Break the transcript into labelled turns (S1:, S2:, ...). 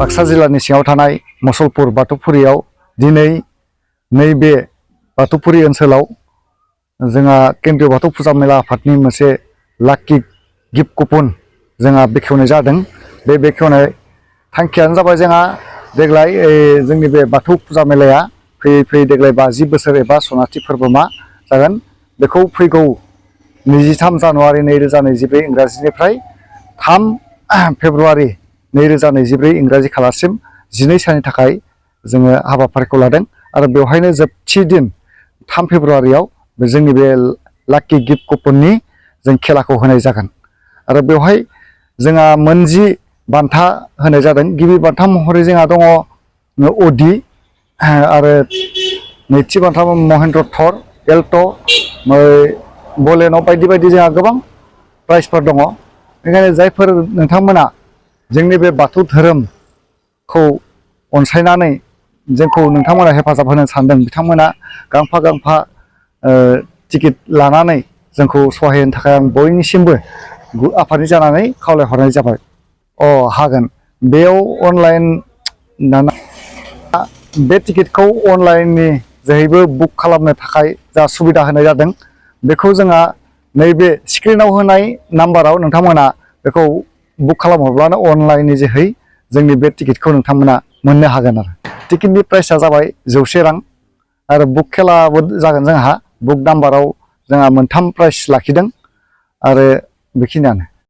S1: बाक्सा जिल्लानि सिङाव थानाय मुसलपुर बाथौफुरियाव दिनै नैबे बाथौफुरि ओनसोलाव जोंहा केन्द्रीय बाथौ फुजा मेला आफादनि मोनसे लाकी गिफ्ट कुपन जोंहा बेखेवनाय जादों। बे बेखेवनाय थांखियानो जाबाय जोंहा देग्लाय जोंनि बे बाथौ फुजा मेलाया फैयै फैयै देग्लाय 50 बोसोर एबा सनाथि फोरबोमा जागोन। बेखौ फैगौ 23 जानुवारि 2024 इंराजिनिफ्राय 3 फेब्रुवारि 2024 इंराजि खालारसिम 12 साननि थाखाय जोङो हाबाफारिखौ लादों आरो बेवहायनो जोबथि दिन 3 फेब्रुवारियाव जोंनि बे लाकी गिफ्ट कुपननि जों खेलाखौ होनाय जागोन आरो बेवहाय जोंहा मोनजि बान्था होनाय जादों। गिबि बान्था महरै जोंहा दङ अडि आरो नैथि बान्था महेन्द्र थर एल्ट' बलेन' बायदि बायदि जोंहा गोबां प्राइजफोर दङ। बेनिखायनो जायफोर नोंथांमोना जोंनि बे बाथौ धोरोमखौ अनसायनानै जोंखौ नोंथांमोना हेफाजाब होनो सानदों बिथांमोना गांफा गांफा टिकेट लानानै जोंखौ सहाय होनो थाखाय आं बयनिसिमबो आफादनि जानानै खावलायहरनाय जाबाय। हागोन बेयाव अनलाइन बे टिकेटखौ अनलाइननि जोहैबो बुक खालामनो थाखाय जा सुबिदा होनाय जादों। बेखौ जोंहा नैबे स्क्रिनाव होनाय नाम्बाराव नोंथांमोना बेखौ बुक खालामहरब्लानो अनलाइननि जोहै जोंनि बे टिकेटखौ नोंथांमोना मोननो हागोन आरो टिकेटनि प्राइसआ जाबाय 100 रां आरो बुक खेलाबो जागोन। जोंहा बुक नाम्बाराव जोंहा 3 प्राइस लाखिदों आरो बेखिनियानो।